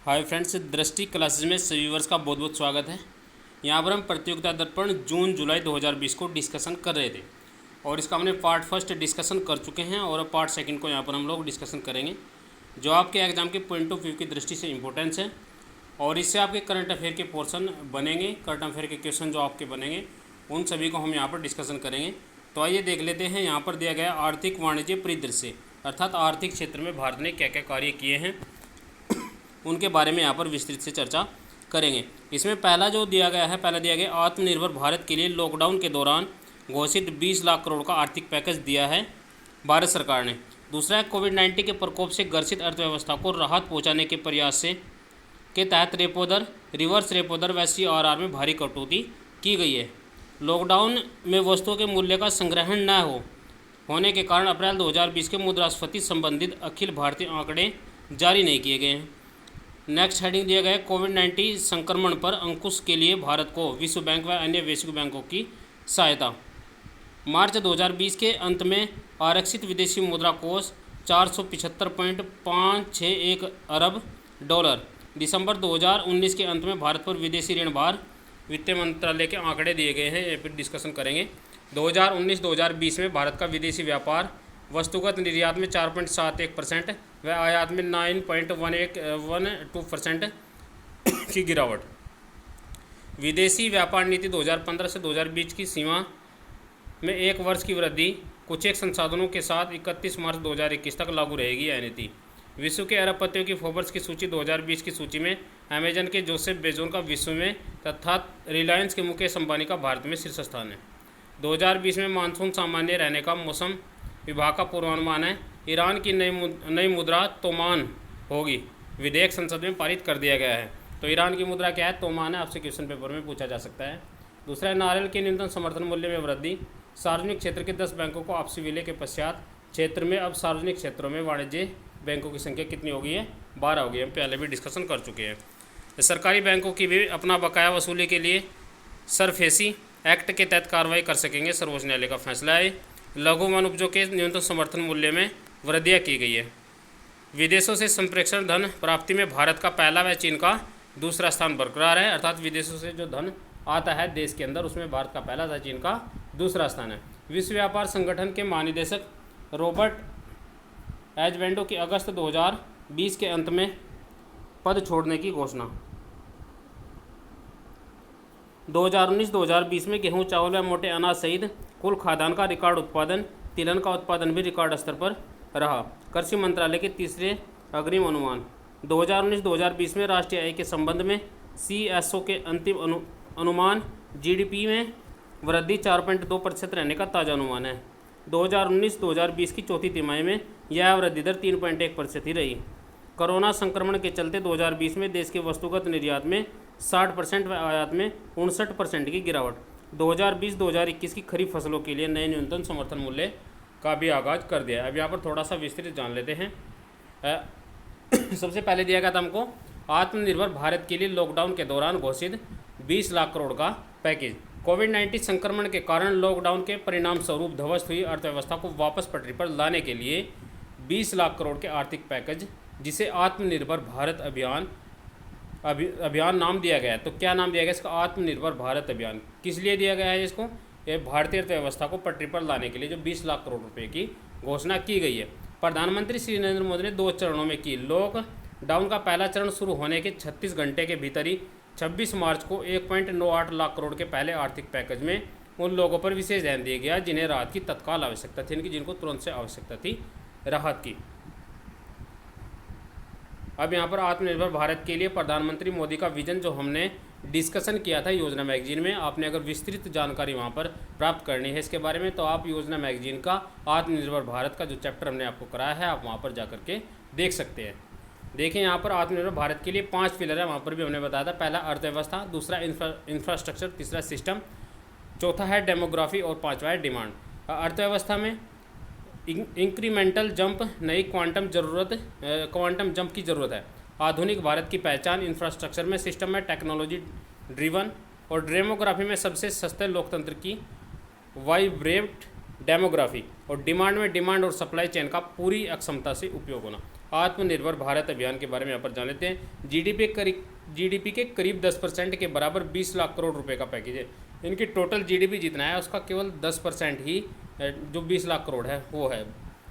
Hi friends, दृष्टि classes में सभी व्यूअर्स का बहुत बहुत स्वागत है। यहाँ पर हम प्रतियोगिता दर्पण जून जुलाई 2020 को डिस्कशन कर रहे थे और इसका हमने पार्ट फर्स्ट डिस्कशन कर चुके हैं और पार्ट सेकंड को यहाँ पर हम लोग डिस्कशन करेंगे, जो आपके एग्जाम के पॉइंट ऑफ व्यू की दृष्टि से इम्पोर्टेंस है और इससे आपके करंट अफेयर के पोर्सन बनेंगे, करंट अफेयर के क्वेश्चन जो आपके बनेंगे उन सभी को हम यहाँ पर डिस्कशन करेंगे। तो आइए देख लेते हैं यहाँ पर दिया गया आर्थिक वाणिज्य परिदृश्य, अर्थात आर्थिक क्षेत्र में भारत ने क्या क्या कार्य किए हैं उनके बारे में यहाँ पर विस्तृत से चर्चा करेंगे। इसमें पहला दिया गया आत्मनिर्भर भारत के लिए लॉकडाउन के दौरान घोषित 20 लाख करोड़ का आर्थिक पैकेज दिया है भारत सरकार ने। दूसरा है कोविड-19 के प्रकोप से ग्रसित अर्थव्यवस्था को राहत पहुंचाने के प्रयास से के तहत रेपो दर, रिवर्स रेपो दर व CRR में भारी कटौती की गई है। लॉकडाउन में वस्तुओं के मूल्य का संग्रहण न होने के कारण अप्रैल 2020 के मुद्रास्फीति संबंधित अखिल भारतीय आंकड़े जारी नहीं किए गए हैं। नेक्स्ट हेडिंग दिया गया है कोविड-19 संक्रमण पर अंकुश के लिए भारत को विश्व बैंक व अन्य वैश्विक बैंकों की सहायता। मार्च 2020 के अंत में आरक्षित विदेशी मुद्रा कोष 475.561 अरब डॉलर। दिसंबर 2019 के अंत में भारत पर विदेशी ऋण भार वित्त मंत्रालय के आंकड़े दिए गए हैं, ये फिर डिस्कशन करेंगे। 2019-2020 में भारत का विदेशी व्यापार वस्तुगत निर्यात में 4.71% व आयात में 9.12% की गिरावट। विदेशी व्यापार नीति 2015 से 2020 की सीमा में 1 वर्ष की वृद्धि कुछ एक संसाधनों के साथ 31 मार्च 2021 तक लागू रहेगी। यह नीति विश्व के अरबपतियों की फोर्ब्स की सूची 2020 की सूची में अमेजन के जोसेफ बेजोस का विश्व में तथा रिलायंस के मुकेश अंबानी का भारत में शीर्ष स्थान है। 2020 में मानसून सामान्य रहने का मौसम विभाग का पूर्वानुमान है। ईरान की नई मुद्रा तोमान होगी, विधेयक संसद में पारित कर दिया गया है। तो ईरान की मुद्रा क्या है? तोमान है, आपसे क्वेश्चन पेपर में पूछा जा सकता है। दूसरा है नारियल के न्यूनतम समर्थन मूल्य में वृद्धि। सार्वजनिक क्षेत्र के 10 बैंकों को आपसी विलय के पश्चात क्षेत्र में अब सार्वजनिक क्षेत्रों में वाणिज्य बैंकों की संख्या कितनी हो गई है? 12 हो गई। हम पहले भी डिस्कशन कर चुके हैं। सरकारी बैंकों की भी अपना बकाया वसूली के लिए सरफेसी एक्ट के तहत कार्रवाई कर सकेंगे, सर्वोच्च न्यायालय का फैसला है। लघु वन उपजों के न्यूनतम समर्थन मूल्य में वृद्धियाँ की गई है। विदेशों से संप्रेषण धन प्राप्ति में भारत का पहला व चीन का दूसरा स्थान बरकरार है, अर्थात विदेशों से जो धन आता है देश के अंदर उसमें भारत का पहला था, चीन का दूसरा स्थान है। विश्व व्यापार संगठन के महानिदेशक रॉबर्ट एजवेंडो की अगस्त 2020 के अंत में पद छोड़ने की घोषणा। 2019-2020 में गेहूं, चावल व मोटे अनाज सहित कुल खाद्यान्न का रिकॉर्ड उत्पादन, तिलहन का उत्पादन भी रिकॉर्ड स्तर पर रहा। कृषि मंत्रालय के तीसरे अग्रिम अनुमान। 2019-2020 में राष्ट्रीय आय के संबंध में CSO के अंतिम अनुमान GDP में वृद्धि 4.2% रहने का ताज़ा अनुमान है। 2019-2020 की चौथी तिमाही में यह वृद्धि दर 3.1% ही रही। कोरोना संक्रमण के चलते 2020 में देश के वस्तुगत निर्यात में 60% व आयात में 59% की गिरावट। 2020-2021 की खरीफ फसलों के लिए नए न्यूनतम समर्थन मूल्य का भी आगाज कर दिया है। अब यहाँ पर थोड़ा सा विस्तृत जान लेते हैं। सबसे पहले दिया गया था हमको आत्मनिर्भर भारत के लिए लॉकडाउन के दौरान घोषित 20 लाख करोड़ का पैकेज। कोविड-19 संक्रमण के कारण लॉकडाउन के परिणाम स्वरूप ध्वस्त हुई अर्थव्यवस्था को वापस पटरी पर लाने के लिए 20 लाख करोड़ के आर्थिक पैकेज, जिसे आत्मनिर्भर भारत अभियान नाम दिया गया है। तो क्या नाम दिया गया इसका? आत्मनिर्भर भारत अभियान। किस लिए दिया गया है इसको? ये भारतीय अर्थव्यवस्था को पटरी पर लाने के लिए जो 20 लाख करोड़ रुपए की घोषणा की गई है। प्रधानमंत्री श्री नरेंद्र मोदी ने 2 चरणों में की। लॉकडाउन का पहला चरण शुरू होने के 36 घंटे के भीतर ही 26 मार्च को 1.98 लाख करोड़ के पहले आर्थिक पैकेज में उन लोगों पर विशेष ध्यान दिया गया जिन्हें राहत की तत्काल आवश्यकता थी, जिनको तुरंत से आवश्यकता थी राहत की। अब यहाँ पर आत्मनिर्भर भारत के लिए प्रधानमंत्री मोदी का विजन जो हमने डिस्कशन किया था योजना मैगजीन में, आपने अगर विस्तृत जानकारी वहाँ पर प्राप्त करनी है इसके बारे में तो आप योजना मैगजीन का आत्मनिर्भर भारत का जो चैप्टर हमने आपको कराया है आप वहाँ पर जा करके देख सकते हैं। देखिए यहाँ पर आत्मनिर्भर भारत के लिए 5 पिलर है, वहाँ पर भी हमने बताया था। पहला अर्थव्यवस्था, दूसरा इंफ्रास्ट्रक्चर, तीसरा सिस्टम, चौथा है डेमोग्राफी और 5वां है डिमांड। अर्थव्यवस्था में इंक्रीमेंटल जंप, नई क्वांटम जंप की ज़रूरत है। आधुनिक भारत की पहचान इंफ्रास्ट्रक्चर में, सिस्टम में टेक्नोलॉजी ड्रिवन और डेमोग्राफी में सबसे सस्ते लोकतंत्र की वाइब्रेंट डेमोग्राफी और डिमांड में डिमांड और सप्लाई चेन का पूरी अक्षमता से उपयोग होना। आत्मनिर्भर भारत अभियान के बारे में यहाँ पर जान लेते हैं। जीडीपी के करीब 10% के बराबर 20 लाख करोड़ रुपए का पैकेज है। इनकी टोटल जीडीपी जितना है उसका केवल 10% ही जो 20 लाख करोड़ है वो है।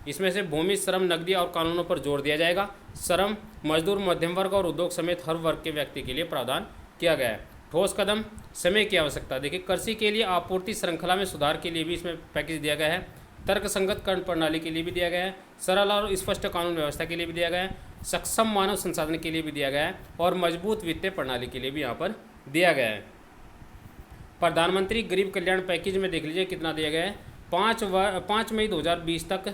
इसमें से भूमि, श्रम, नकदी और कानूनों पर जोर दिया जाएगा। श्रम, मजदूर, मध्यम वर्ग और उद्योग समेत हर वर्ग के व्यक्ति के लिए प्रावधान किया गया है। ठोस कदम, समय की आवश्यकता। देखिए, कृषि के लिए आपूर्ति श्रृंखला में सुधार के लिए भी इसमें पैकेज दिया गया है। तर्कसंगत कर प्रणाली के लिए भी दिया गया है। सरल और स्पष्ट कानून व्यवस्था के लिए भी दिया गया है। सक्षम मानव संसाधन के लिए भी दिया गया है और मजबूत वित्तीय प्रणाली के लिए भी यहाँ पर दिया गया है। प्रधानमंत्री गरीब कल्याण पैकेज में देख लीजिए कितना दिया गया है। 5 मई 2020 तक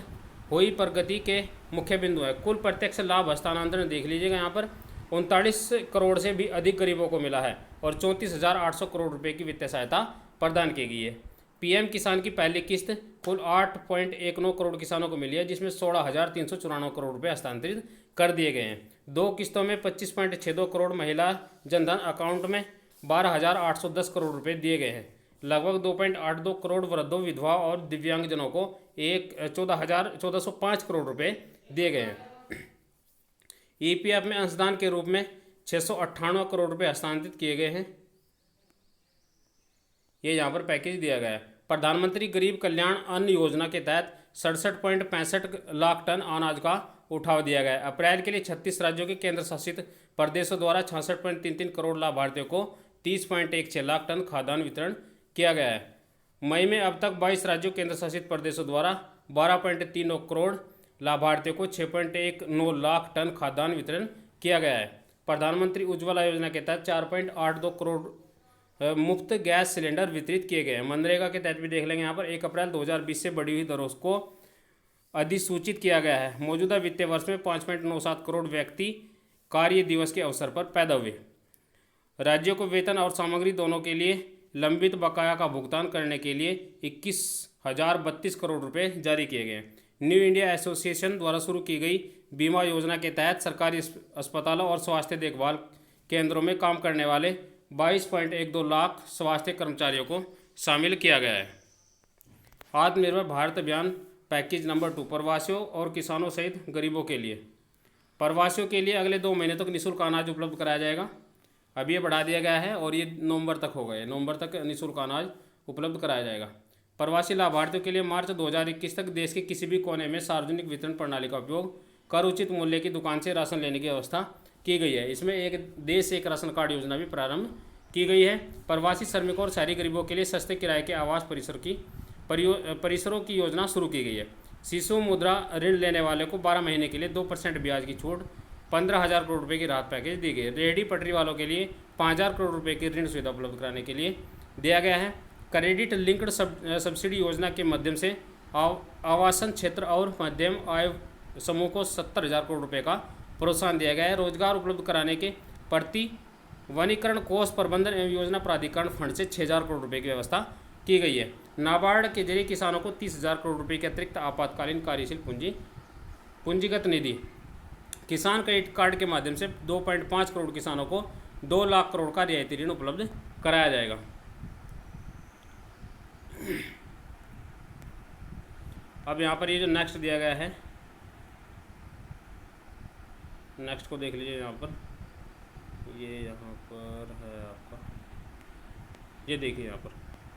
हुई प्रगति के मुख्य बिंदु है। कुल प्रत्यक्ष लाभ हस्तांतरण देख लीजिएगा, यहाँ पर 39 करोड़ से भी अधिक गरीबों को मिला है और 34,800 करोड़ रुपए की वित्तीय सहायता प्रदान की गई है। पीएम किसान की पहली किस्त कुल 8.19 करोड़ किसानों को मिली है, जिसमें 16,394 करोड़ रुपए हस्तांतरित कर दिए गए हैं। 2 किस्तों में 25.62 करोड़ महिला जनधन अकाउंट में 12,810 करोड़ रुपए दिए गए हैं। लगभग 2.82 करोड़ वृद्धों, विधवा और दिव्यांगजनों को 14,500 करोड़ रुपए दिए गए हैं। ईपीएफ में अंशदान के रूप में 698 करोड़ रुपए हस्तांतरित किए गए हैं। ये यहाँ पर पैकेज दिया गया है। प्रधानमंत्री गरीब कल्याण अन्न योजना के तहत 67.65 लाख टन अनाज का उठाव दिया गया है। अप्रैल के लिए 36 राज्यों के केंद्र शासित प्रदेशों द्वारा 66.33 करोड़ लाभार्थियों को 30.16 लाख टन खाद्यान्न वितरण किया गया है। मई में अब तक 22 राज्यों केंद्र शासित प्रदेशों द्वारा 12.39 करोड़ लाभार्थियों को 6.19 लाख टन खाद्यान्न वितरण किया गया है। प्रधानमंत्री उज्ज्वला योजना के तहत 4.82 करोड़ मुफ्त गैस सिलेंडर वितरित किए गए हैं। मनरेगा के तहत भी देख लेंगे, यहाँ पर 1 अप्रैल 2020 से बढ़ी हुई दरों को अधिसूचित किया गया है। मौजूदा वित्तीय वर्ष में 5.97 करोड़ व्यक्ति कार्य दिवस के अवसर पर पैदा हुए। राज्यों को वेतन और सामग्री दोनों के लिए लंबित बकाया का भुगतान करने के लिए 21,032 करोड़ रुपए जारी किए गए। न्यू इंडिया एसोसिएशन द्वारा शुरू की गई बीमा योजना के तहत सरकारी अस्पतालों और स्वास्थ्य देखभाल केंद्रों में काम करने वाले 22.12 लाख स्वास्थ्य कर्मचारियों को शामिल किया गया है। आत्मनिर्भर भारत अभियान पैकेज नंबर 2 प्रवासियों और किसानों सहित गरीबों के लिए। प्रवासियों के लिए अगले 2 महीने तक निःशुल्क अनाज उपलब्ध कराया जाएगा। अभी ये बढ़ा दिया गया है और ये नवंबर तक हो गए। नवंबर तक निःशुल्क अनाज उपलब्ध कराया जाएगा। प्रवासी लाभार्थियों के लिए मार्च 2021 तक देश के किसी भी कोने में सार्वजनिक वितरण प्रणाली का उपयोग कर उचित मूल्य की दुकान से राशन लेने की व्यवस्था की गई है। इसमें एक देश एक राशन कार्ड योजना भी प्रारंभ की गई है। प्रवासी श्रमिकों और शहरी गरीबों के लिए सस्ते किराए के आवास परिसरों की योजना शुरू की गई है। शिशु मुद्रा ऋण लेने वाले को 12 महीने के लिए 2% ब्याज की छूट, 15,000 करोड़ रुपए की राहत पैकेज दी गई। रेहड़ी पटरी वालों के लिए 5,000 करोड़ रुपए की ऋण सुविधा उपलब्ध कराने के लिए दिया गया है। क्रेडिट लिंक्ड सब्सिडी योजना के माध्यम से आवासन क्षेत्र और मध्यम आय समूह को 70,000 करोड़ रुपए का प्रोत्साहन दिया गया है। रोजगार उपलब्ध कराने के प्रति वनीकरण कोष प्रबंधन एवं योजना प्राधिकरण फंड से 6,000 करोड़ रुपए की व्यवस्था की गई है। नाबार्ड के जरिए किसानों को 30,000 करोड़ रुपए के अतिरिक्त आपातकालीन कार्यशील पूंजीगत निधि, किसान क्रेडिट कार्ड के माध्यम से 2.5 करोड़ किसानों को 2 लाख करोड़ का रियायती ऋण उपलब्ध कराया जाएगा। अब यहाँ पर ये जो नेक्स्ट दिया गया है, नेक्स्ट को देख लीजिए। यहाँ पर है आपका, ये देखिए यहाँ पर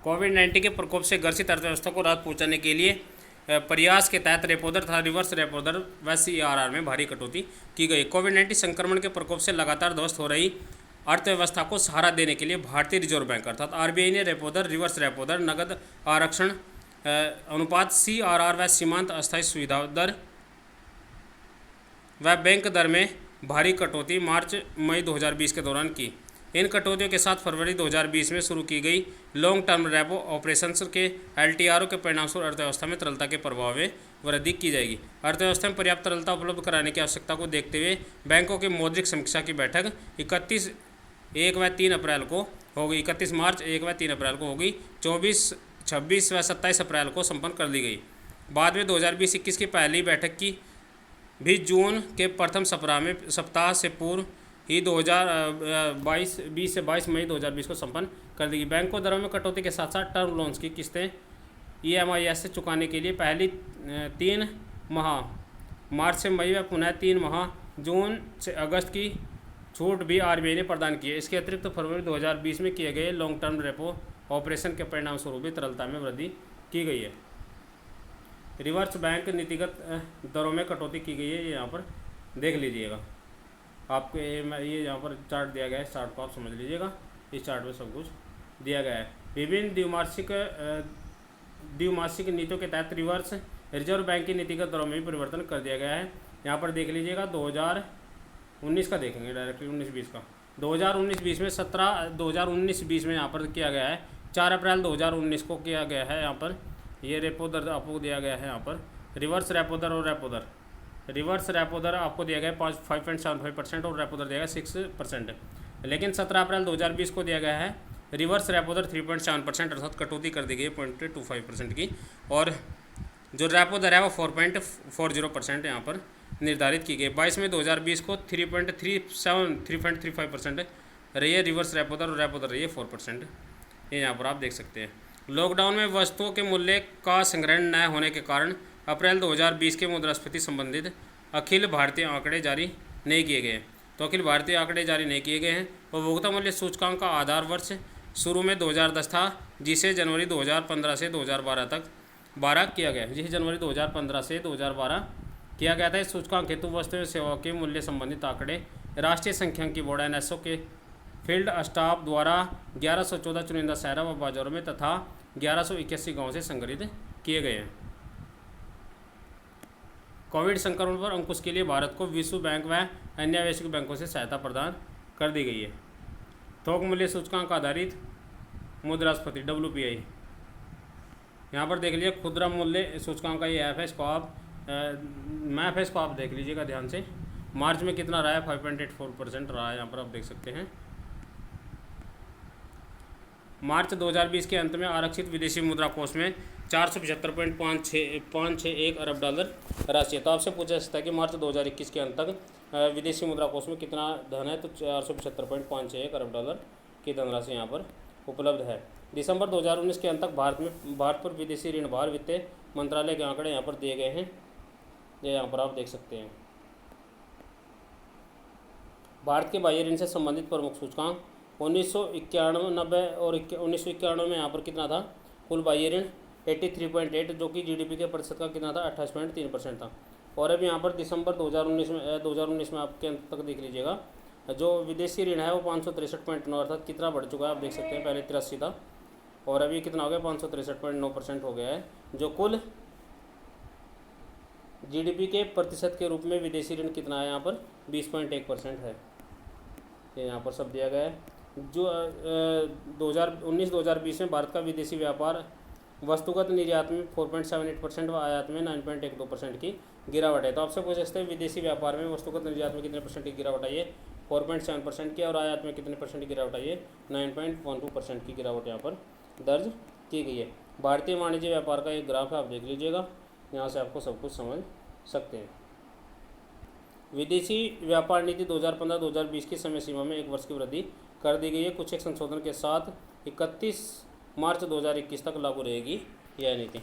कोविड-19 के प्रकोप से ग्रसित अर्थव्यवस्था को राहत पहुँचाने के लिए प्रयास के तहत रेपो दर तथा रिवर्स रेपो दर व CRR में भारी कटौती की गई। कोविड-19 संक्रमण के प्रकोप से लगातार ध्वस्त हो रही अर्थव्यवस्था को सहारा देने के लिए भारतीय रिजर्व बैंक अर्थात RBI ने रेपो दर, रिवर्स रेपो दर, नगद आरक्षण अनुपात, CRR व सीमांत अस्थायी सुविधा दर व बैंक दर में भारी कटौती मार्च मई 2020 के दौरान की। इन कटौतियों के साथ फरवरी 2020 में शुरू की गई लॉन्ग टर्म रेपो ऑपरेशंस के LTRO के परिणामस्वरूप अर्थव्यवस्था में तरलता के प्रभाव में वृद्धि की जाएगी। अर्थव्यवस्था में पर्याप्त तरलता उपलब्ध कराने की आवश्यकता को देखते हुए बैंकों के मौद्रिक समीक्षा की बैठक 31 व 3 अप्रैल को होगी। 31 मार्च 1 व 3 अप्रैल को होगी। 24, 26 व 27 अप्रैल को संपन्न कर दी गई। बाद में 2020-21 की पहली बैठक की भी जून के प्रथम सप्ताह से पूर्व ही 2020 से 22 मई 2020 को संपन्न कर दी गई। बैंकों दरों में कटौती के साथ साथ टर्म लोन्स की किस्तें EMIS से चुकाने के लिए पहली 3 माह मार्च से मई व पुनः 3 माह जून से अगस्त की छूट भी आरबीआई ने प्रदान की है। इसके अतिरिक्त फरवरी 2020 में किए गए लॉन्ग टर्म रेपो ऑपरेशन के परिणाम स्वरूप भी तरलता में वृद्धि की गई है। रिवर्स बैंक नीतिगत दरों में कटौती की गई है, ये यहाँ पर देख लीजिएगा। आपको ये यहाँ पर चार्ट दिया गया है, इस चार्ट को आप समझ लीजिएगा। इस चार्ट में सब कुछ दिया गया है। विभिन्न द्विमासिक नीतियों के तहत रिवर्स रिजर्व बैंक की नीतिगत दरों में भी परिवर्तन कर दिया गया है। यहाँ पर देख लीजिएगा 2019 का देखेंगे डायरेक्टली, 19-20 का 2019-20 में 2019-20 में यहाँ पर किया गया है। 4 अप्रैल 2019 को किया गया है। यहाँ पर ये रेपो दर आपको दिया गया है। यहाँ पर रिवर्स रेपो दर और रेपो दर, रिवर्स रेपो दर आपको दिया गया है 5.75% और रेपो दर दिया गया 6%। लेकिन 17 अप्रैल 2020 को दिया गया है रिवर्स रेपो दर 3.7%, अर्थात कटौती कर दी गई है 0.25% की, और जो रेपो दर है वो 4.40% यहाँ पर निर्धारित की गई। 22 मई 2020 को 3.35% रही है रिवर्स रेपो दर, और रेपो दर रही है 4%। ये यहाँ पर आप देख सकते हैं। लॉकडाउन में वस्तुओं के मूल्य का संग्रहण न होने के कारण अप्रैल 2020 के मुद्रास्फीति संबंधित अखिल भारतीय आंकड़े जारी नहीं किए गए। तो अखिल भारतीय आंकड़े जारी नहीं किए गए हैं। उपभोक्ता मूल्य सूचकांक का आधार वर्ष शुरू में 2010 था, जिसे जनवरी 2015 से 2012 तक 12 किया गया, जिसे जनवरी 2015 से 2012 किया गया था। इस सूचकांक हेतु वस्तु एवं सेवाओं के मूल्य संबंधित आंकड़े राष्ट्रीय सांख्यिकी बोर्ड NSO के फील्ड स्टाफ द्वारा 1114 चुनिंदा शहरों व बाजारों में तथा 1181 गाँव से संग्रहित किए गए हैं। कोविड संक्रमण पर अंकुश के लिए भारत को विश्व बैंक व अन्य वैश्विक बैंकों से सहायता प्रदान कर दी गई है। थोक मूल्य सूचकांक आधारित मुद्रास्फीति WPI, यहाँ पर देख लीजिए खुदरा मूल्य सूचकांक का ये ऐप है, इसको आप मैप है, इसको आप देख लीजिएगा ध्यान से। मार्च में कितना रहा है? 5.84% रहा है, यहाँ पर आप देख सकते हैं। मार्च 2020 के अंत में आरक्षित विदेशी मुद्रा कोष में 475.561 अरब डॉलर राशि है। तो आपसे पूछा जा सकता है कि मार्च 2021 के अंत तक विदेशी मुद्रा कोष में कितना धन है, तो 475.561 अरब डॉलर की धनराशि यहाँ पर उपलब्ध है। दिसंबर 2019 के अंत तक भारत पर विदेशी ऋण भार वित्त मंत्रालय के आंकड़े यहाँ पर दिए गए हैं, ये यहाँ पर आप देख सकते हैं। भारत के बाह्य ऋण से संबंधित प्रमुख सूचकांक 1991 और 1991 में यहाँ पर कितना था कुल बाह्य ऋण 83.8, जो कि GDP के प्रतिशत का कितना था 28.3% था। और अभी यहाँ पर दिसंबर 2019 में आपके अंत तक देख लीजिएगा, जो विदेशी ऋण है वो 563.9 अर्थात कितना बढ़ चुका है आप देख सकते हैं। पहले 83 था और अभी कितना हो गया 563.9% हो गया है, जो कुल GDP के प्रतिशत के रूप में विदेशी ऋण कितना है यहाँ पर 20.1% है। ये यहाँ पर सब दिया गया है। जो 2019-2020 में भारत का विदेशी व्यापार वस्तुगत निर्यात में 4.78% व आयात में 9.12% की गिरावट है। तो आपसे पूछ सकते हैं विदेशी व्यापार में वस्तुगत निर्यात में कितने परसेंट की गिरावट आई है? 4.7% की, और आयात में कितने परसेंट की गिरावट आई है? 9.12% की गिरावट यहाँ पर दर्ज की गई है। भारतीय वाणिज्य व्यापार का एक ग्राफ है, आप देख लीजिएगा, यहाँ से आपको सब कुछ समझ सकते हैं। विदेशी व्यापार नीति 2015-2020 की समय सीमा में 1 वर्ष की वृद्धि कर दी गई है। कुछ एक संशोधन के साथ 31 मार्च 2021 तक लागू रहेगी यह नीति।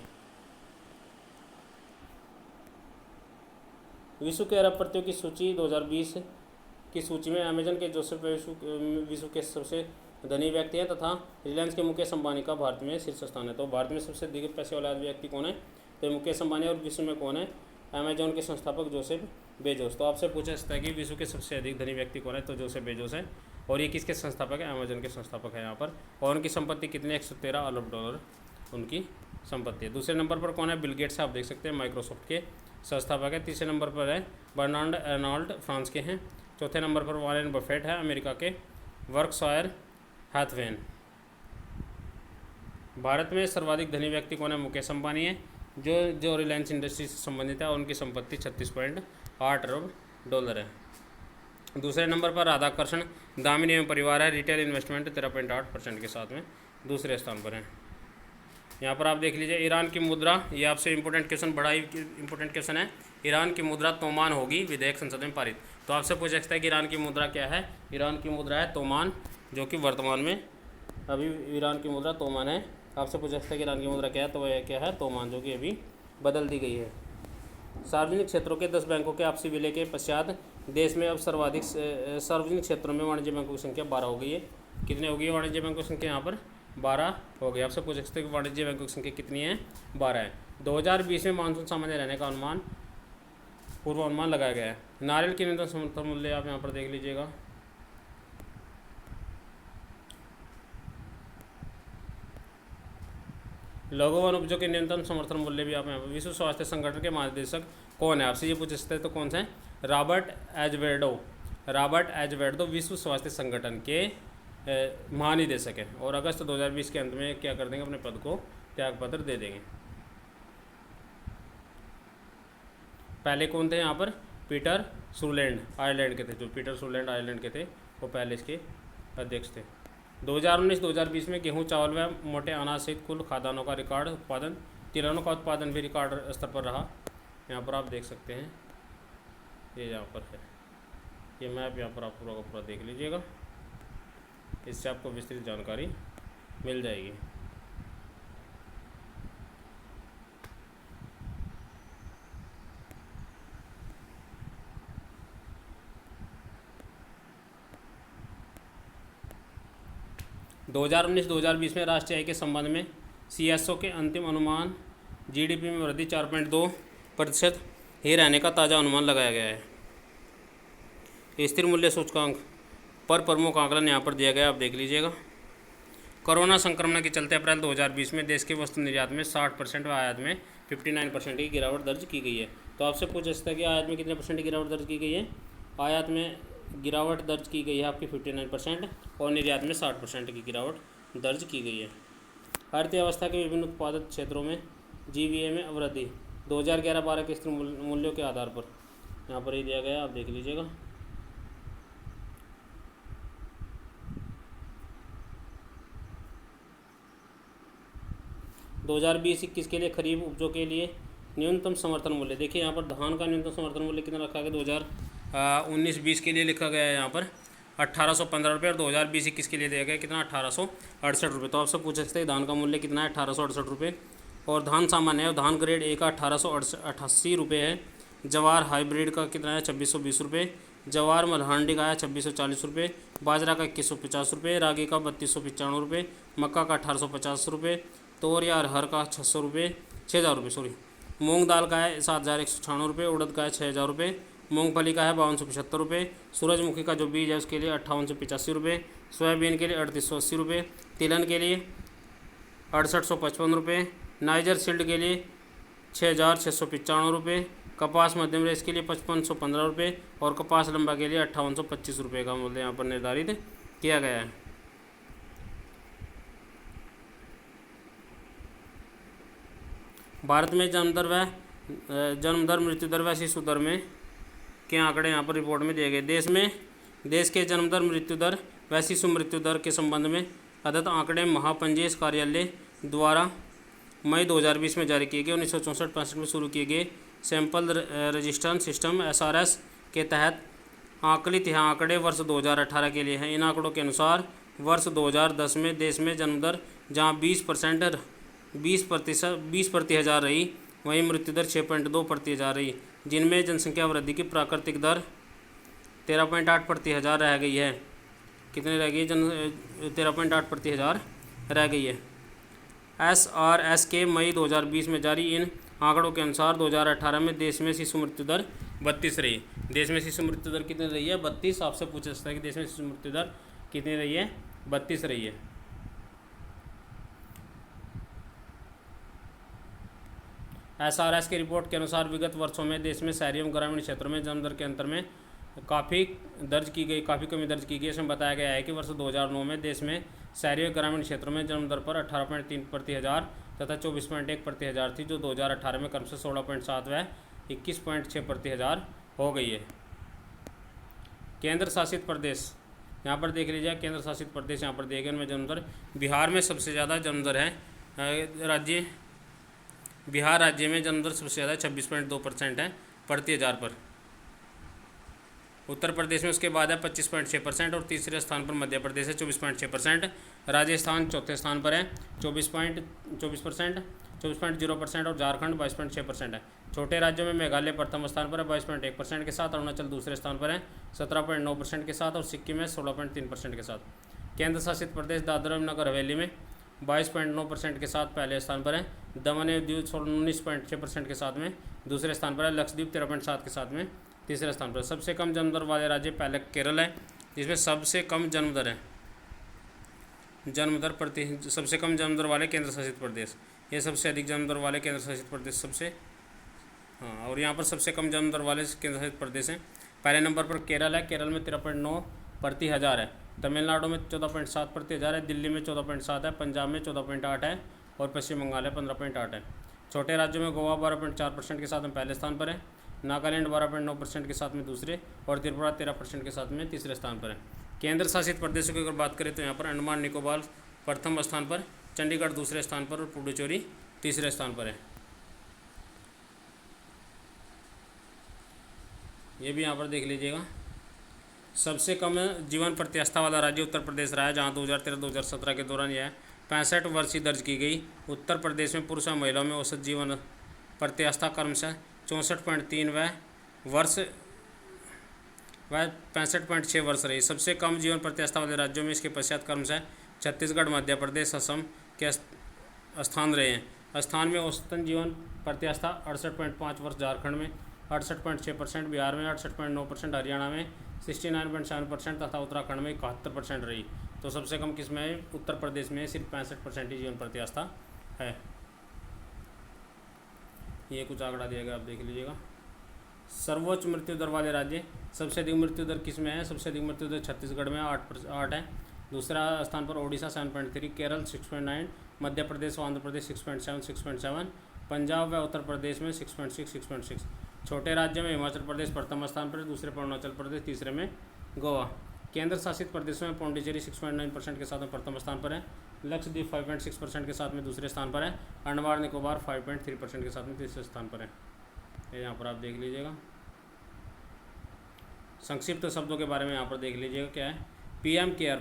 विश्व के अरबपतियों की सूची 2020 की सूची में अमेजन के जोसेफ विश्व के सबसे धनी व्यक्ति हैं तथा रिलायंस के मुकेश अंबानी का भारत में शीर्ष स्थान है। तो भारत में सबसे अधिक पैसे वाला व्यक्ति कौन है? तो मुकेश अंबानी। और विश्व में कौन है? अमेजॉन के संस्थापक जोसेफ बेजोस। तो आपसे पूछा जाता है कि विश्व के सबसे अधिक धनी व्यक्ति कौन है? तो जोसेफ बेजोस है। और ये किसके संस्थापक है? अमेजॉन के संस्थापक है यहाँ पर। और उनकी संपत्ति कितनी? 113 अरब डॉलर उनकी संपत्ति है। दूसरे नंबर पर कौन है? बिल गेट्स, आप देख सकते हैं, माइक्रोसॉफ्ट के संस्थापक है। तीसरे नंबर पर है बर्नार्ड अर्नोल्ड, फ्रांस के हैं। चौथे नंबर पर वॉरेन बफेट है, अमेरिका के। Berkshire Hathaway. भारत में सर्वाधिक धनी व्यक्ति कौन है? मुकेश अंबानी है, जो रिलायंस इंडस्ट्री से संबंधित है। और उनकी संपत्ति 36.8 अरब डॉलर है। दूसरे नंबर पर राधाकृष्ण दामिनी एवं परिवार है, रिटेल इन्वेस्टमेंट 13.8% के साथ में दूसरे स्थान पर है। यहाँ पर आप देख लीजिए ईरान की मुद्रा, ये आपसे इंपॉर्टेंट क्वेश्चन, बड़ा ही इंपॉर्टेंट क्वेश्चन है। ईरान की मुद्रा तोमान होगी, विधेयक संसद में पारित। तो आपसे पूछ सकता है कि ईरान की मुद्रा क्या है? ईरान की मुद्रा है तोमान, जो कि वर्तमान में अभी ईरान की मुद्रा तोमान है। आपसे पूछ सकता है कि ईरान की मुद्रा क्या है? तो वह क्या है? तोमान, जो कि अभी बदल दी गई है। सार्वजनिक क्षेत्रों के 10 बैंकों के आपसी विलय के पश्चात देश में अब सर्वाधिक सार्वजनिक क्षेत्रों में वाणिज्य बैंकों की संख्या 12 हो गई है। कितने हो गई है वाणिज्य बैंकों की संख्या यहाँ पर? 12 हो गई। आपसे पूछ सकते हैं कि वाणिज्य बैंकों की संख्या कितनी है? 12 है। 2020 में मानसून सामान्य रहने का अनुमान पूर्वानुमान लगाया गया है। नारियल के न्यूनतम समर्थन मूल्य आप यहाँ पर देख लीजिएगा। लघु वन उपजों के न्यूनतम समर्थन मूल्य भी आप यहाँ पर। विश्व स्वास्थ्य संगठन के महानिदेशक कौन है? आपसे ये पूछ सकते हैं तो कौन सा है? रॉबर्ट एजवर्डो। रॉबर्ट एजवर्डो विश्व स्वास्थ्य संगठन के महानिदेशक है और अगस्त 2020 के अंत में क्या कर देंगे? अपने पद को त्यागपत्र दे देंगे। पहले कौन थे यहाँ पर? पीटर सुरलैंड आयरलैंड के थे। जो पीटर सुरलैंड आयरलैंड के थे वो पहले इसके अध्यक्ष थे। 2019-2020 में गेहूं, चावल व मोटे अनाज सहित कुल खाद्यान्नों का रिकॉर्ड उत्पादन, तिलहनों का उत्पादन भी रिकॉर्ड स्तर पर रहा। यहाँ पर आप देख सकते हैं, ये यहाँ पर है, ये मैप यहाँ पर आप पूरा का पूरा देख लीजिएगा, इससे आपको विस्तृत जानकारी मिल जाएगी। दो 2019-2020 में राष्ट्रीय आय के संबंध में CSO के अंतिम अनुमान GDP में वृद्धि 4.2% ही रहने का ताज़ा अनुमान लगाया गया है। स्थिर मूल्य सूचकांक पर प्रमुख आंकलन यहाँ पर दिया गया, आप देख लीजिएगा। कोरोना संक्रमण के चलते अप्रैल 2020 में देश के वस्तु निर्यात में 60% व आयात में 59% की गिरावट दर्ज की गई है। तो आपसे पूछ सकता है कि आयात में कितने परसेंट की गिरावट दर्ज की गई है? आयात में गिरावट दर्ज की गई है आपकी 59% और निर्यात में 60% की गिरावट दर्ज की गई है। अर्थव्यवस्था के विभिन्न उत्पादक क्षेत्रों में GVA में वृद्धि 2011-12 के स्थिर मूल्यों के आधार पर यहाँ पर ही दिया गया, आप देख लीजिएगा। दो 2020-21 के लिए खरीफ उपजों के लिए न्यूनतम समर्थन मूल्य देखिए, यहाँ पर धान का न्यूनतम समर्थन मूल्य कितना रखा गया? 2019-20 के लिए लिखा गया है यहाँ पर 1815 रुपये और 2020-21 के लिए दिया गया कितना? 1868 रुपये। तो आपसे पूछ सकते हैं धान का मूल्य कितना है? 1868 रुपये। और धान सामान्य है और धान ग्रेड A का 1888 रुपये है। जवार हाइब्रिड का कितना है? 2620 रुपये। जवार मलहांडी का है 2640 रुपये। बाजरा का 2150 रुपये। रागी का 3295 रुपये। मक्का का 1850 रुपये। तोर या अरहर का 600 रुपये 6000 रुपये सॉरी। मूंग दाल का है 7196 रुपये। उड़द का है 6000 रुपये। मूंगफली का है 5275 रुपये। सूरजमुखी का जो बीज है उसके लिए 5885 रुपये। सोयाबीन के लिए 3880 रुपये। तिलहन के लिए 6855 रुपये। नाइजर सील्ड के लिए 6695 रुपये। कपास मध्यम रेस के लिए 5515 रुपये और कपास लंबा के लिए 5825 रुपये का मूल्य यहाँ पर निर्धारित किया गया है। भारत में जन्म दर, मृत्यु दर व शिशु दर में के आंकड़े यहाँ पर रिपोर्ट में दिए गए। देश के जन्म दर, मृत्यु दर व शिशु मृत्यु दर के संबंध में अद्यतन आंकड़े महापंजीयक कार्यालय द्वारा मई 2020 में जारी किए गए। 1964-65 में शुरू किए गए सैंपल रजिस्ट्रेशन सिस्टम SRS के तहत आकलित यह आंकड़े वर्ष 2018 के लिए हैं। इन आंकड़ों के अनुसार वर्ष 2010 में देश में जन्म दर जहाँ 20 प्रति हज़ार रही, वहीं मृत्यु दर 6.2 प्रति हज़ार रही, जिनमें जनसंख्या वृद्धि की प्राकृतिक दर 13.8 प्रति हज़ार रह गई है। कितनी रह गई? 13.8 प्रति हज़ार रह गई है। SRS के मई 2020 में जारी इन आंकड़ों के अनुसार 2018 में देश में शिशु मृत्यु दर 32 रही। देश में शिशु मृत्यु दर कितनी रही है? 32। आपसे पूछ सकता है कि देश में शिशु मृत्यु दर कितनी रही है? 32 रही है। SRS की रिपोर्ट के अनुसार विगत वर्षों में देश में शहरी एवं ग्रामीण क्षेत्रों में जन्म दर के अंतर में काफ़ी कमी दर्ज की गई। इसमें बताया गया है कि वर्ष 2009 में देश में शहरी और ग्रामीण क्षेत्रों में जन्म दर पर 18.3 प्रति हज़ार तथा 24.1 प्रति हज़ार थी, जो 2018 में क्रमशः 16.7 व 21.6 प्रति हज़ार हो गई है। केंद्र शासित प्रदेश यहाँ पर देख लीजिए, केंद्र शासित प्रदेश यहाँ पर दिए गए उनमें जन्म दर बिहार में सबसे ज़्यादा जन्म दर है। बिहार राज्य में जन्म दर सबसे ज़्यादा 26.2% है प्रति हज़ार पर। उत्तर प्रदेश में उसके बाद है 25.6% और तीसरे स्थान पर मध्य प्रदेश है 24.6%। राजस्थान चौथे स्थान पर है 24% 24.0% और झारखंड 22.6% है। छोटे राज्यों में मेघालय प्रथम स्थान पर है 22.1% के साथ, अरुणाचल दूसरे स्थान पर है 17.9% के साथ और सिक्किम है 16.3% के साथ। केंद्र शासित प्रदेश दादरा और नगर हवेली में 22.9% के साथ पहले स्थान पर है। दमन एवं दीव 19.6% के साथ में दूसरे स्थान पर है। लक्षद्वीप 13.7 के साथ में तीसरे स्थान पर। सबसे कम जन्म दर वाले राज्य पहले केरल है, जिसमें सबसे कम जन्म दर है। सबसे कम जन्म दर वाले केंद्र शासित प्रदेश, ये सबसे अधिक जन्म दर वाले केंद्र शासित प्रदेश सबसे, हाँ, और यहाँ पर सबसे कम जन्म दर वाले केंद्र शासित प्रदेश हैं। पहले नंबर पर केरल है, केरल में 13.9 प्रति हज़ार है। तमिलनाडु में 14.7 प्रति हज़ार है। दिल्ली में 14.7 है। पंजाब में 14.8 है और पश्चिम बंगाल है 15.8 है। छोटे राज्यों में गोवा 12.4% के साथ में पहले स्थान पर है। नागालैंड 12.9% के साथ में दूसरे और त्रिपुरा 13% के साथ में तीसरे स्थान पर है। केंद्र शासित प्रदेशों की अगर बात करें तो यहाँ पर अंडमान निकोबार प्रथम स्थान पर, चंडीगढ़ दूसरे स्थान पर और पुडुचेरी तीसरे स्थान पर है। ये भी यहाँ पर देख लीजिएगा। सबसे कम जीवन प्रत्यास्था वाला राज्य उत्तर प्रदेश रहा है, जहाँ 2013-2017 के दौरान यह 65 वर्षीय दर्ज की गई। उत्तर प्रदेश में पुरुष और महिलाओं में औसत जीवन प्रत्यास्था क्रमशः 64.3 वर्ष व 65.6 वर्ष रही। सबसे कम जीवन प्रत्यास्था वाले राज्यों में इसके पश्चात क्रमशः छत्तीसगढ़, मध्य प्रदेश, असम के स्थान रहे हैं। स्थान में औसतन जीवन प्रत्यास्था 68.5 वर्ष, झारखंड में 68.6%, बिहार में 68.9%, हरियाणा में 69.7% तथा उत्तराखंड में 71% रही। तो सबसे कम किस में है? उत्तर प्रदेश में सिर्फ 65% ही जीवन प्रत्यास्था है। ये कुछ आंकड़ा दिया गया, आप देख लीजिएगा। सर्वोच्च मृत्यु दर वाले राज्य, सबसे अधिक मृत्यु दर किस में है? सबसे अधिक मृत्यु दर छत्तीसगढ़ में 8 है। दूसरा स्थान पर ओडिशा 7.3, केरल 6.9, मध्य प्रदेश व आंध्र प्रदेश 6.7, 6.7, पंजाब व उत्तर प्रदेश में 6.6, 6.6। छोटे राज्यों में हिमाचल प्रदेश प्रथम स्थान पर, दूसरे पर अरुणाचल प्रदेश, तीसरे में गोवा। केंद्र शासित प्रदेशों में पौंडीचेरी 6.9% के साथ में प्रथम स्थान पर है। लक्षद्वीप 5.6% के साथ में दूसरे स्थान पर है। अंडमान निकोबार 5.3% के साथ में तीसरे स्थान पर है। ये यहाँ पर आप देख लीजिएगा। संक्षिप्त शब्दों के बारे में यहाँ पर देख लीजिएगा क्या है। PM care,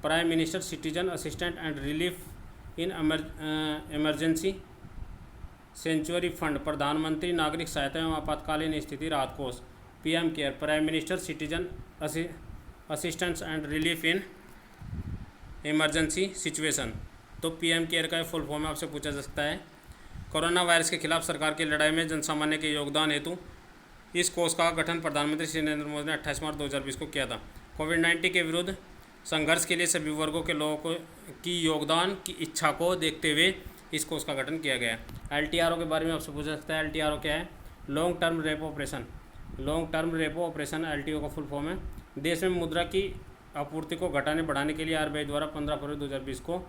prime minister citizen assistant and relief in emergency century fund, प्रधानमंत्री नागरिक सहायता एवं आपातकालीन स्थिति राहत कोष। PM care, prime minister citizen assistance and relief in emergency situation. तो पीएम केयर का फुल फॉर्म आपसे पूछा जा सकता है। कोरोना वायरस के खिलाफ सरकार की लड़ाई में जनसामान्य के योगदान हेतु इस कोष का गठन प्रधानमंत्री श्री नरेंद्र मोदी ने 28 मार्च 2020 को किया था। कोविड-19 के विरुद्ध संघर्ष के लिए सभी वर्गों के लोगों की योगदान की इच्छा को देखते हुए इस कोष का गठन किया गया है। एलटीआरओ के बारे में आपसे पूछा सकता है। एलटीआरओ क्या है? Long term repo operation. Long term repo operation LTO का फुल फॉर्म है। देश में मुद्रा की आपूर्ति को घटाने बढ़ाने के लिए आरबीआई द्वारा 15 फरवरी 2020 को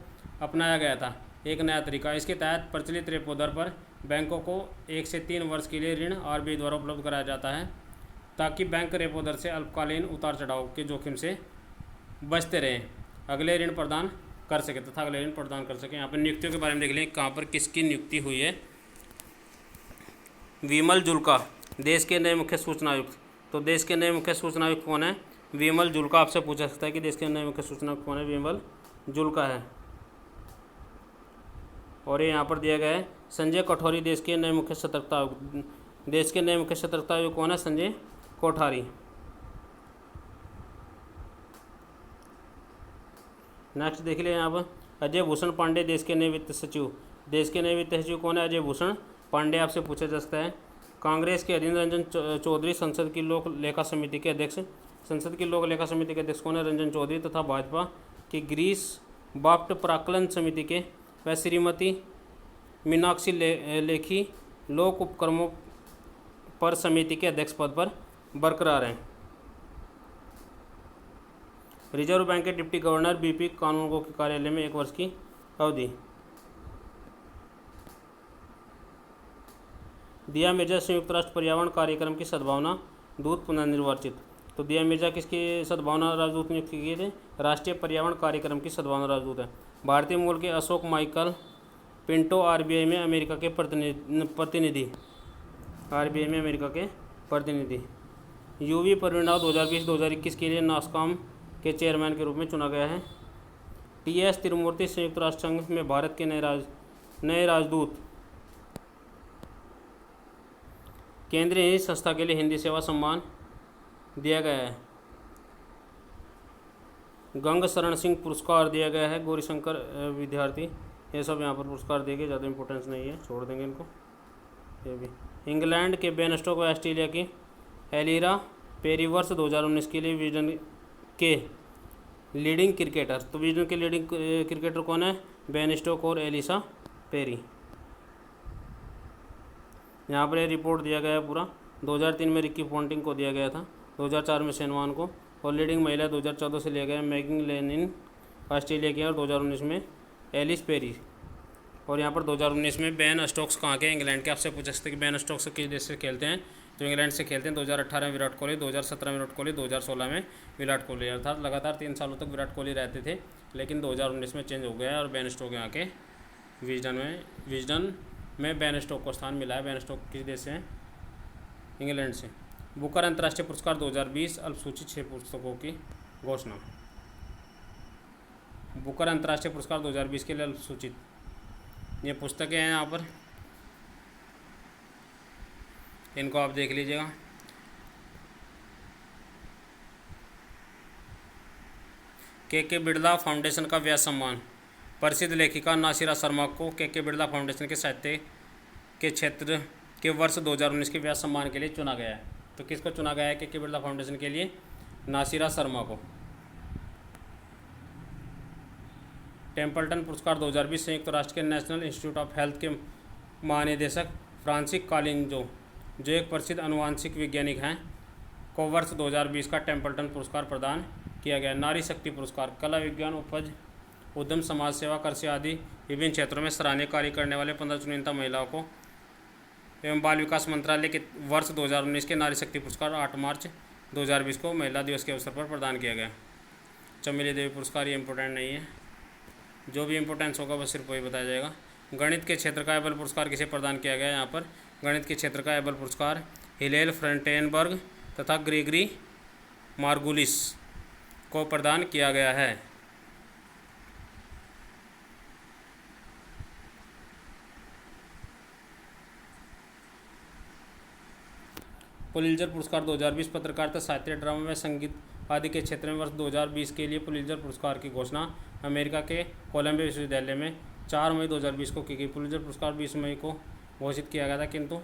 अपनाया गया था एक नया तरीका। इसके तहत प्रचलित रेपो दर पर बैंकों को 1 से 3 वर्ष के लिए ऋण आरबीआई द्वारा उपलब्ध कराया जाता है, ताकि बैंक रेपो दर से अल्पकालीन उतार चढ़ाव के जोखिम से बचते रहें, अगले ऋण प्रदान कर सके तथा अगले ऋण प्रदान कर सकें। यहाँ पर नियुक्तियों के बारे में देख लें, कहाँ पर किसकी नियुक्ति हुई है। विमल जुल्का देश के नए मुख्य सूचना आयुक्त। तो देश के नए मुख्य सूचना आयुक्त कौन है? विमल जुल्का। आपसे पूछा सकता है कि देश के नए मुख्य सूचना आयुक्त कौन है? विमल जुल्का है। और ये यहाँ पर दिया गया है संजय कोठारी देश के नए मुख्य सतर्कता आयुक्त। देश के नए मुख्य सतर्कता आयुक्त कौन है? संजय कोठारी। नेक्स्ट देख लिया यहाँ पर अजय भूषण पांडे देश के नए वित्त सचिव। देश के नए वित्त सचिव कौन है? अजय भूषण पांडे आपसे पूछा जा सकता है। कांग्रेस के अधीर रंजन चौधरी संसद की लोक लेखा समिति के अध्यक्ष। संसद की लोक लेखा समिति के अध्यक्ष कौन है? रंजन चौधरी। तथा भाजपा की ग्रीस बाफ्ट प्राक्कलन समिति के व श्रीमती मीनाक्षी लेखी लोक उपक्रमों पर समिति के अध्यक्ष पद पर बरकरार हैं। रिजर्व बैंक के डिप्टी गवर्नर बीपी कानूनगो के कार्यालय में 1 वर्ष की अवधि। दिया मिर्जा संयुक्त राष्ट्र पर्यावरण कार्यक्रम की सद्भावना दूत पुनर्निर्वाचित। तो दिया मिर्जा किसकी सद्भावना राजदूत नियुक्त किए थे? राष्ट्रीय पर्यावरण कार्यक्रम की सद्भावना राजदूत है। भारतीय मूल के अशोक माइकल पिंटो आरबीआई में अमेरिका के प्रतिनिधि। आरबीआई में अमेरिका के प्रतिनिधि। यूवी परिणाम 2020-2021 के लिए नास्कॉम के चेयरमैन के रूप में चुना गया है। टीएस तिरुमूर्ति संयुक्त राष्ट्र संघ में भारत के नए नए राजदूत। केंद्रीय संस्था के लिए हिंदी सेवा सम्मान दिया गया है। गंग शरण सिंह पुरस्कार दिया गया है गौरीशंकर विद्यार्थी। ये सब यहाँ पर पुरस्कार दिए गए, ज़्यादा इंपॉर्टेंस नहीं है, छोड़ देंगे इनको। ये भी इंग्लैंड के बेन स्टोक व ऑस्ट्रेलिया की एलिरा पेरी वर्ष 2019 के लिए विजन के लीडिंग क्रिकेटर। तो विजन के लीडिंग क्रिकेटर कौन है? बेन स्टोक और एलिसा पेरी। यहाँ पर ये रिपोर्ट दिया गया है पूरा। 2003 में रिकी पॉन्टिंग को दिया गया था, 2004 में शेनवान को, और लीडिंग महिला 2014 से लिया गया मैगिंग लेनिन ऑस्ट्रेलिया की, और 2019 में एलिस पेरी। और यहाँ पर 2019 में बेन स्टोक्स कहाँ के? इंग्लैंड के। आपसे पूछ सकते हैं कि बेन स्टोक्स किस देश से खेलते हैं, तो इंग्लैंड से खेलते हैं। 2018 में विराट कोहली, 2017 में विराट कोहली, 2016 में विराट कोहली। अर्थात लगातार 3 सालों तक विराट कोहली रहते थे, लेकिन 2019 में चेंज हो गया है और बेन स्टोक यहाँ के विजडन में बेन स्टोक को स्थान मिला है। बेन स्टोक किस देश से हैं? इंग्लैंड से। बुकर अंतर्राष्ट्रीय पुरस्कार 2020 अल्पसूचित 6 पुस्तकों की घोषणा। बुकर अंतर्राष्ट्रीय पुरस्कार 2020 के लिए अल्पसूचित ये पुस्तकें हैं यहाँ पर, इनको आप देख लीजिएगा। के बिड़ला फाउंडेशन का व्यास सम्मान। प्रसिद्ध लेखिका नासिरा शर्मा को के बिड़ला फाउंडेशन के साहित्य के क्षेत्र के वर्ष 2019 के व्यास सम्मान के लिए चुना गया है। तो किसको चुना गया है के बिड़ला फाउंडेशन के लिए? नासिरा शर्मा को। टेम्पल्टन पुरस्कार 2020 संयुक्त राष्ट्र के नेशनल इंस्टीट्यूट ऑफ हेल्थ के महानिदेशक फ्रांसिस कॉलिंजो, जो एक प्रसिद्ध अनुवांशिक वैज्ञानिक हैं, को वर्ष 2020 का टेम्पल्टन पुरस्कार प्रदान किया गया। नारी शक्ति पुरस्कार कला, विज्ञान, उपज, उद्यम, समाज सेवा, कृषि आदि विभिन्न क्षेत्रों में सराहनीय कार्य करने वाले 15 चुनिंदा महिलाओं को एवं बाल विकास मंत्रालय के वर्ष 2019 के नारी शक्ति पुरस्कार 8 मार्च 2020 को महिला दिवस के अवसर पर प्रदान किया गया। चमेली देवी पुरस्कार ये इम्पोर्टेंट नहीं है, जो भी इम्पोर्टेंस होगा बस सिर्फ वही बताया जाएगा। गणित के क्षेत्र का एबल पुरस्कार किसे प्रदान किया गया है? यहाँ पर गणित के क्षेत्र का एबल पुरस्कार हिलेल फ्रंटेनबर्ग तथा ग्रेगरी मार्गुलिस को प्रदान किया गया है। पुलित्जर पुरस्कार 2020 पत्रकारिता, साहित्य, ड्रामा व संगीत आदि के क्षेत्र में वर्ष 2020 के लिए पुलित्जर पुरस्कार की घोषणा अमेरिका के कोलंबिया विश्वविद्यालय में 4 मई 2020 को की गई। पुलित्जर पुरस्कार 20 मई को घोषित किया गया था, किंतु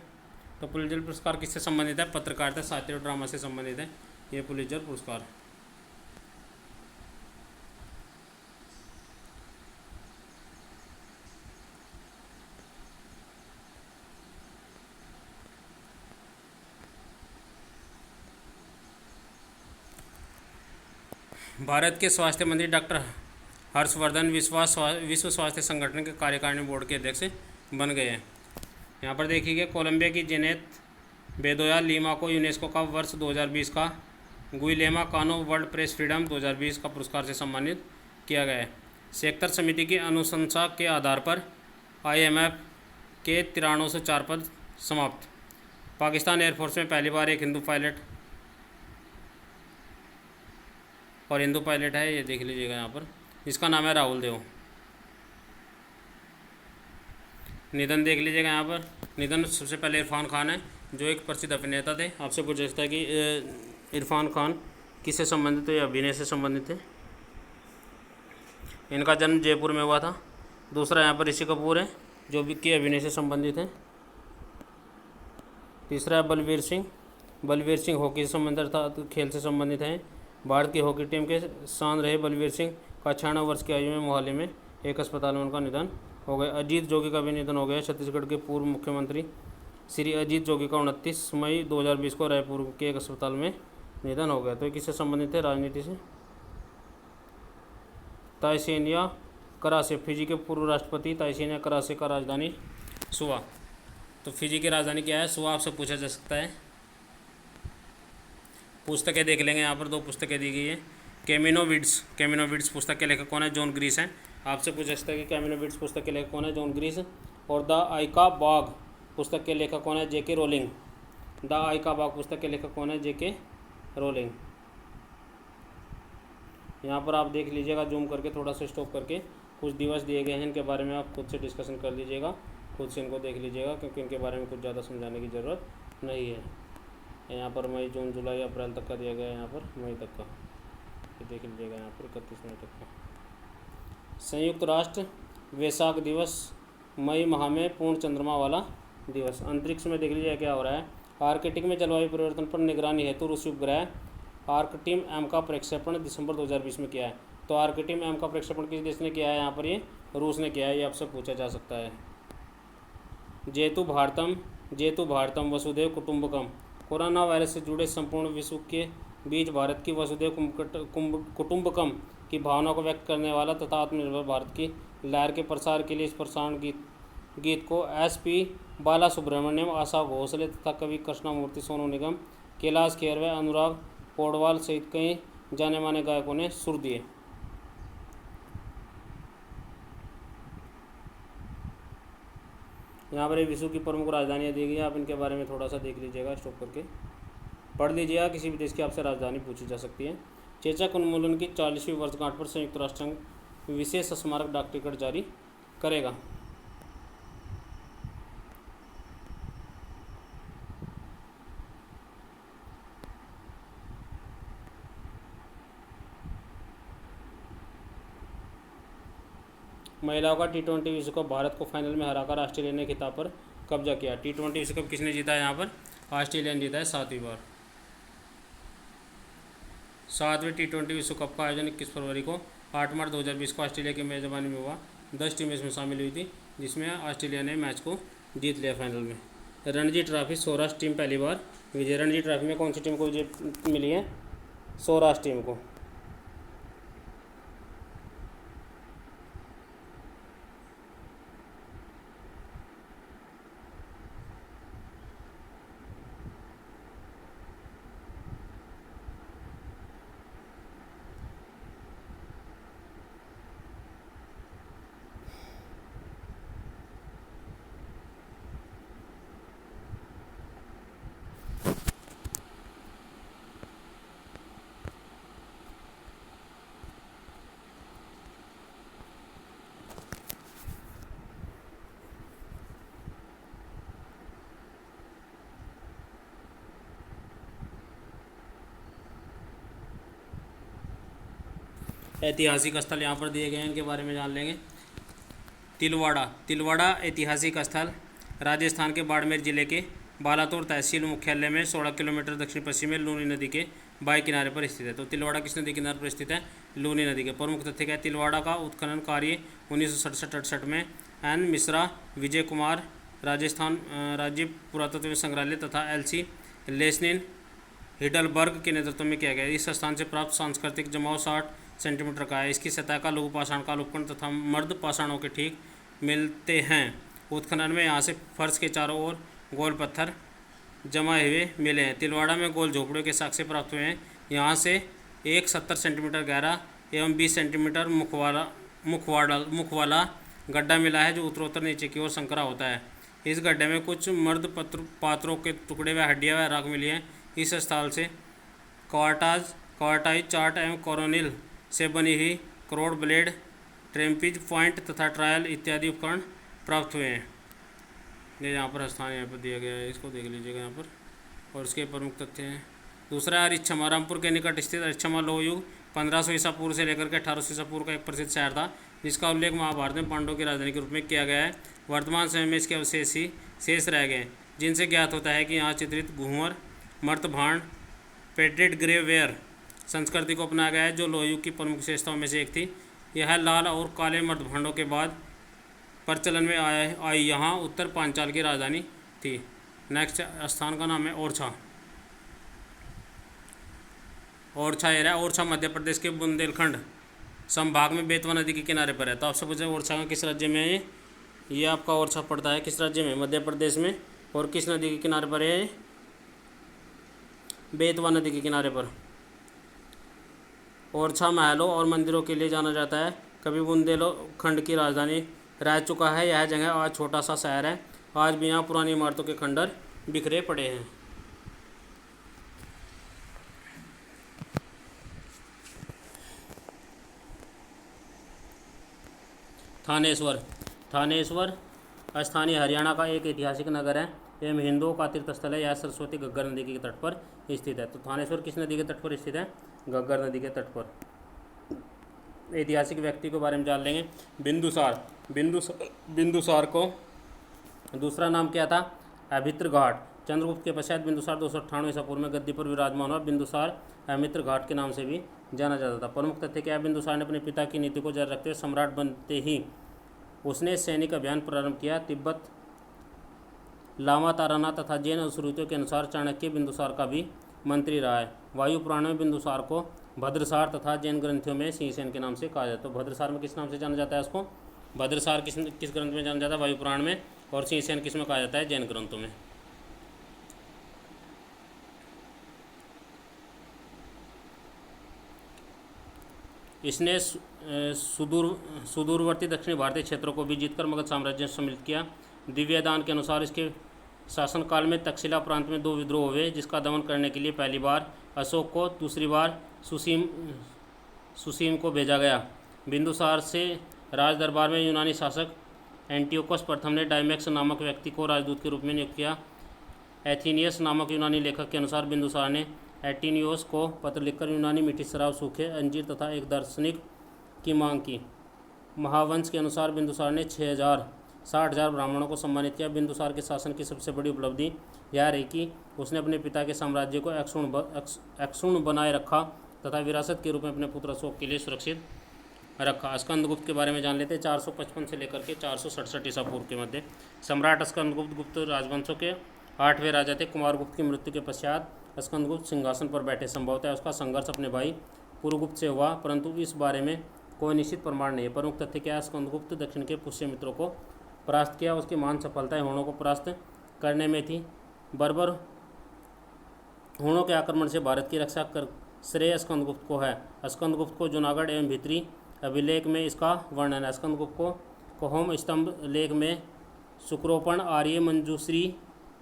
तो पुलित्जर पुरस्कार किससे संबंधित है? पत्रकारिता, साहित्य और ड्रामा से संबंधित है ये पुलित्जर पुरस्कार। भारत के स्वास्थ्य मंत्री डॉक्टर हर्षवर्धन विश्व स्वास्थ्य संगठन के कार्यकारिणी बोर्ड के अध्यक्ष बन गए हैं। यहाँ पर देखिए कोलंबिया की जेनेट बेदोया लीमा को यूनेस्को का वर्ष 2020 का गुइलेमा कानो वर्ल्ड प्रेस फ्रीडम 2020 का पुरस्कार से सम्मानित किया गया है। सेक्टर समिति की अनुशंसा के आधार पर IMF के 9304 पद समाप्त। पाकिस्तान एयरफोर्स में पहली बार एक हिंदू पायलट है, ये देख लीजिएगा यहाँ पर, इसका नाम है राहुल देव। निधन देख लीजिएगा यहाँ पर। निधन सबसे पहले इरफान खान है, जो एक प्रसिद्ध अभिनेता थे। आपसे पूछ सकता है कि इरफान खान किससे संबंधित है या अभिनय से संबंधित है? इनका जन्म जयपुर में हुआ था। दूसरा यहाँ पर ऋषि कपूर है, जो भी के अभिनय से संबंधित है। तीसरा है बलवीर सिंह हॉकी से संबंधित अर्थात खेल से संबंधित हैं। भारत की हॉकी टीम के शान रहे बलवीर सिंह का 96 वर्ष की आयु में मोहाली में एक अस्पताल में उनका निधन हो गया। अजीत जोगी का भी निधन हो गया। छत्तीसगढ़ के पूर्व मुख्यमंत्री श्री अजीत जोगी का 29 मई 2020 को रायपुर के एक अस्पताल में निधन हो गया। तो किससे संबंधित है? राजनीति से। ताइसेनिया करासे, फिजी के पूर्व राष्ट्रपति ताइसेनिया करासे का राजधानी सुआ। तो फिजी की राजधानी क्या है? सुआ। आपसे पूछा जा सकता है। पुस्तकें देख लेंगे, यहाँ पर 2 पुस्तकें दी गई है। कैमिनोविड्स पुस्तक के लेखक कौन है? जॉन ग्रीस हैं। आपसे पूछ सकता है कि कैमिनोविड्स पुस्तक के लेखक कौन है? जॉन ग्रीस। और द आइका बाग पुस्तक के लेखक कौन है? J.K. रोलिंग। द आइका बाग पुस्तक के लेखक कौन है? J.K. रोलिंग। यहाँ पर आप देख लीजिएगा जूम करके, थोड़ा सा स्टॉप करके, कुछ दिवस दिए गए हैं, इनके बारे में आप खुद से डिस्कशन कर लीजिएगा, खुद से इनको देख लीजिएगा, क्योंकि इनके बारे में कुछ ज़्यादा समझाने की ज़रूरत नहीं है। यहाँ पर मई, जून, जुलाई, अप्रैल तक का दिया गया है, यहाँ पर मई तक का, ये देख लीजिएगा यहाँ पर 31 मई तक का। संयुक्त राष्ट्र वैशाख दिवस मई माह में पूर्ण चंद्रमा वाला दिवस। अंतरिक्ष में देख लीजिए क्या हो रहा है। आर्कटिक में जलवायु परिवर्तन पर निगरानी हेतु रूसी उपग्रह आर्कटिम एम का प्रक्षेपण दिसंबर 2020 में किया है। तो आर्कटिम एम का प्रक्षेपण किस देश ने किया है, यहाँ पर ये रूस ने किया है, ये आपसे पूछा जा सकता है। जेतु भारतम वसुधैव कुटुंबकम। कोरोना वायरस से जुड़े संपूर्ण विश्व के बीच भारत की वसुधैव कुटुंबकम की भावना को व्यक्त करने वाला तथा आत्मनिर्भर भारत की लहर के प्रसार के लिए इस प्रसारण गीत को SP बाला सुब्रमण्यम, आशा भोसले तथा कवि कृष्णमूर्ति, सोनू निगम, कैलाश खेर व अनुराग पौडवाल सहित कई जाने माने गायकों ने सुर दिए। यहाँ पर विश्व की प्रमुख राजधानियाँ दी गई हैं, आप इनके बारे में थोड़ा सा देख लीजिएगा, स्टॉप करके पढ़ लीजिएगा, किसी भी देश की आपसे राजधानी पूछी जा सकती है। चेचक उन्मूलन की 40वीं वर्षगांठ पर संयुक्त राष्ट्र संघ विशेष स्मारक डाक टिकट जारी करेगा। महिलाओं का T20 विश्व कप, भारत को फाइनल में हराकर ऑस्ट्रेलिया ने खिताब पर कब्जा किया। T20 विश्व कप किसने जीता है, यहाँ पर ऑस्ट्रेलिया ने जीता है 7वीं बार। 7वें T20 विश्व कप का आयोजन 21 फरवरी को 8 मार्च 2020 को ऑस्ट्रेलिया की मेजबानी में हुआ। 10 टीमें इसमें शामिल हुई थी, जिसमें ऑस्ट्रेलिया ने मैच को जीत लिया फाइनल में। रणजी ट्रॉफी सौराष्ट्र टीम पहली बार विजय। रणजी ट्रॉफी में कौन सी टीम को विजय मिली है, सौराष्ट्र टीम को। ऐतिहासिक स्थल यहाँ पर दिए गए हैं, इनके बारे में जान लेंगे। तिलवाड़ा ऐतिहासिक स्थल राजस्थान के बाड़मेर जिले के बालातोर तहसील मुख्यालय में 16 किलोमीटर दक्षिण पश्चिम में लूनी नदी के बाएं किनारे पर स्थित है। तो तिलवाड़ा किस नदी किनारे पर स्थित है, लूनी नदी के। प्रमुख तथ्य क्या है, तिलवाड़ा का उत्खनन कार्य 1967-68 में N मिश्रा, विजय कुमार, राजस्थान राज्य पुरातत्व संग्रहालय तथा LC लेस्निन हिडलबर्ग के नेतृत्व में किया गया। इस स्थान से प्राप्त सांस्कृतिक जमाव 60 सेंटीमीटर का है। इसकी सतह का लघु पाषाण काल उपखंड तथा मर्द पाषाणों के ठीक मिलते हैं। उत्खनन में यहाँ से फर्श के चारों ओर गोल पत्थर जमा हुए मिले हैं। तिलवाड़ा में गोल झोपड़ियों के साक्ष्य प्राप्त हुए हैं। यहाँ से एक 70 सेंटीमीटर गहरा एवं 20 सेंटीमीटर मुख वाला गड्ढा मिला है, जो उत्तरोत्तर नीचे की ओर संकरा होता है। इस गड्ढे में कुछ मर्द पात्रों के टुकड़े व हड्डियाँ व राख मिली हैं। इस स्थल से क्वार्टाइज चार्ट एवं कोरोनिल से बनी हुई करोड़ ब्लेड, ट्रेम्पिज पॉइंट तथा ट्रायल इत्यादि उपकरण प्राप्त हुए हैं। ये यहाँ पर स्थान यहाँ पर दिया गया है, इसको देख लीजिएगा यहाँ पर। और इसके प्रमुख तथ्य हैं। दूसरा है अरिच्छमा, रामपुर के निकट स्थित अरिच्छमा लोह युग 1500 ईसा पूर्व से लेकर के 1800 ईसा पूर्व का एक प्रसिद्ध शहर था, जिसका उल्लेख महाभारत में पांडवों की राजधानी के रूप में किया गया है। वर्तमान समय में इसके अवशेष ही शेष रह गए, जिनसे ज्ञात होता है कि यहाँ चित्रित घूमर, मर्तभांड, पेटेड ग्रेवेयर संस्कृति को अपनाया गया है, जो लोह युग की प्रमुख विशेषताओं में से एक थी। यह लाल और काले मर्तभांडों के बाद प्रचलन में आई यहाँ उत्तर पांचाल की राजधानी थी। नेक्स्ट स्थान का नाम है ओरछा। ओरछा एरिया, ओरछा मध्य प्रदेश के बुंदेलखंड संभाग में बेतवा नदी के किनारे पर है। तो आपसे पूछे ओरछा का किस राज्य में है, ये आपका ओरछा पड़ता है किस राज्य में, मध्य प्रदेश में। और किस नदी के किनारे पर है, बेतवा नदी के किनारे पर। ओरछा महलों और मंदिरों के लिए जाना जाता है। कभी बुंदेलखंड की राजधानी रह चुका है। यह जगह आज छोटा सा शहर है। आज भी यहाँ पुरानी इमारतों के खंडर बिखरे पड़े हैं। थानेश्वर। थानेश्वर स्थानीय हरियाणा का एक ऐतिहासिक नगर है एवं हिंदुओं का तीर्थ स्थल है। यह सरस्वती घग्गर नदी के तट पर स्थित है। तो थानेश्वर किस नदी के तट पर स्थित है? घग्गर नदी के तट पर। ऐतिहासिक व्यक्ति के बारे में जान लेंगे। बिंदुसार। बिंदुसार को दूसरा नाम क्या था? अभित्र घाट। चंद्रगुप्त के पश्चात बिंदुसार 298 ईसा पूर्व में गद्दी पर विराजमान हुआ। बिंदुसार अमित्र घाट के नाम से भी जाना जाता था। प्रमुख तथ्य क्या है? बिंदुसार ने अपने पिता की नीति को जारी रखते हुए सम्राट बनते ही उसने सैनिक अभियान प्रारंभ किया। तिब्बत, लामा तारानाथ तथा जैन अनुश्रुतियों के अनुसार चाणक्य बिंदुसार का भी मंत्री रहा है। वायु पुराण में बिंदुसार को भद्रसार तथा जैन ग्रंथों में सिंहसेन के नाम से कहा जाता है। तो भद्रसार में किस नाम से जाना जाता है उसको? भद्रसार किस ग्रंथ में जाना जाता है? वायु पुराण में। और सिंहसेन किस में कहा जाता है? जैन ग्रंथों में। इसने सुदूरवर्ती दक्षिणी भारतीय क्षेत्रों को भी जीतकर मगध साम्राज्य से सम्मिलित किया। दिव्यदान के अनुसार इसके शासनकाल में तक्षशिला प्रांत में 2 विद्रोह हुए, जिसका दमन करने के लिए पहली बार अशोक को, दूसरी बार सुसीम को भेजा गया। बिंदुसार से राज दरबार में यूनानी शासक एंटियोकस प्रथम ने डायमैक्स नामक व्यक्ति को राजदूत के रूप में नियुक्त किया। एथीनियस नामक यूनानी लेखक के अनुसार बिंदुसार ने एटिनियोस को पत्र लिखकर यूनानी मीठी शराब, सूखे अंजीर तथा एक दार्शनिक की मांग की। महावंश के अनुसार बिंदुसार ने 60,000 ब्राह्मणों को सम्मानित किया। बिंदुसार के शासन की सबसे बड़ी उपलब्धि यह रही कि उसने अपने पिता के साम्राज्य को अक्षुण्ण बनाए रखा तथा विरासत के रूप में अपने पुत्र अशोक के लिए सुरक्षित रखा। स्कंदगुप्त के बारे में जान लेते हैं। 455 से लेकर के 467 ईसा पूर्व के मध्य सम्राट स्कंदगुप्त गुप्त राजवंशों के 8वें राजा थे। कुमारगुप्त की मृत्यु के पश्चात स्कंदगुप्त सिंहासन पर बैठे। संभवतः उसका संघर्ष अपने भाई पुरुगुप्त से हुआ, परंतु इस बारे में कोई निश्चित प्रमाण नहीं है। प्रमुख तथ्य क्या है? स्कंदगुप्त दक्षिण के पुष्य मित्रों को परास्त किया। उसकी महान सफलताएं हुणों को परास्त करने में थी। बर्बर हुणों के आक्रमण से भारत की रक्षा कर श्रेय स्कंदगुप्त को है। स्कंदगुप्त को जूनागढ़ एवं भित्री अभिलेख में इसका वर्णन है। स्कंदगुप्त को होम स्तंभ लेख में शुक्रोपण, आर्य मंजूश्री,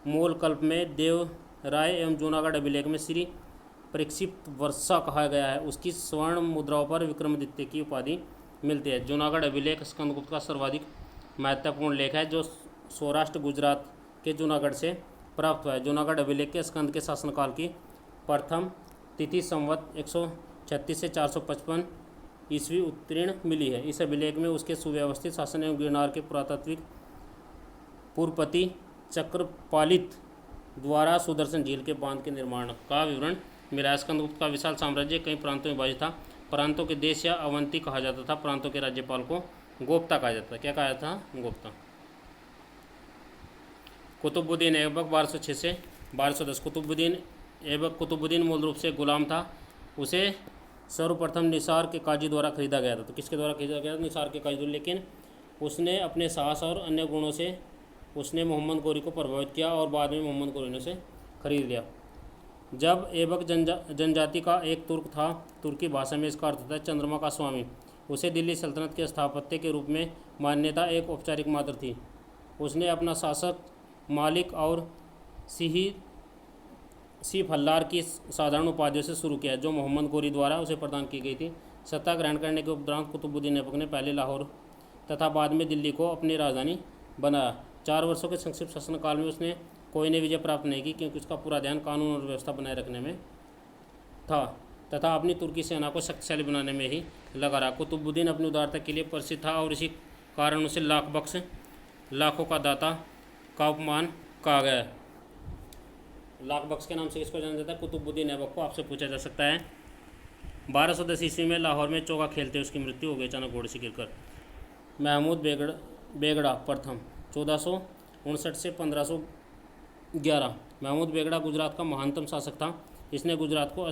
मूल कल्प में देव राय एवं जूनागढ़ अभिलेख में श्री प्रक्षिप्त वर्षा कहा गया है। उसकी स्वर्ण मुद्राओं पर विक्रमादित्य की उपाधि मिलती है। जूनागढ़ अभिलेख स्कंदगुप्त का सर्वाधिक महत्वपूर्ण लेख है, जो सौराष्ट्र गुजरात के जूनागढ़ से प्राप्त हुआ है। जूनागढ़ अभिलेख के स्कंद के शासनकाल की प्रथम तिथि संवत 136 से 455 ईस्वी उत्तीर्ण मिली है। इस अभिलेख में उसके सुव्यवस्थित शासन एवं गिरनार के पुरातात्विक पूर्वपति चक्रपालित द्वारा सुदर्शन झील के बांध के निर्माण का विवरण मिला। स्कंदगुप्त का विशाल साम्राज्य कई प्रांतों में विभाजित था। प्रांतों के देश या अवंती कहा जाता था। प्रांतों के राज्यपाल को गोप्ता कहा जाता था। क्या कहा जाता था? गोप्ता। कुतुबुद्दीन ऐबक 1206 से 1210। कुतुबुद्दीन मूल रूप से गुलाम था। उसे सर्वप्रथम निसार के काजी द्वारा खरीदा गया था। तो किसके द्वारा खरीदा गया था? निसार के काजी। लेकिन उसने अपने साहस और अन्य गुणों से उसने मोहम्मद गोरी को प्रभावित किया और बाद में मोहम्मद गोरी ने उसे खरीद लिया। जब ऐबक जनजाति का एक तुर्क था, तुर्की भाषा में इसका अर्थ होता है चंद्रमा का स्वामी। उसे दिल्ली सल्तनत के स्थापत्य के रूप में मान्यता एक औपचारिक मात्र थी। उसने अपना शासक मालिक और सिफ हल्लार की साधारण उपाधियों से शुरू किया, जो मोहम्मद गोरी द्वारा उसे प्रदान की गई थी। सत्ता ग्रहण करने के उपरांत कुतुबुद्दीन ऐबक ने पहले लाहौर तथा बाद में दिल्ली को अपनी राजधानी बनाया। 4 वर्षों के संक्षिप्त शासनकाल में उसने कोई ने विजय प्राप्त नहीं की, क्योंकि उसका पूरा ध्यान कानून और व्यवस्था बनाए रखने में था तथा अपनी तुर्की सेना को शक्तिशाली बनाने में ही लगा रहा। कुतुबुद्दीन अपनी उदारता के लिए प्रसिद्ध था और इसी कारण उसे लाखों का दाता का उपमान कहा गया। लाख बख्श के नाम से किसको जाना जाता है? कुतुबुद्दीन ऐबक को। आपसे पूछा जा सकता है 1210 ईस्वी में लाहौर में चौका खेलते उसकी मृत्यु हो गई अचानक घोड़े से गिरकर। महमूद बेगड़ा प्रथम 1459 से 1511। महमूद बेगड़ा गुजरात का महानतम शासक था। इसने गुजरात को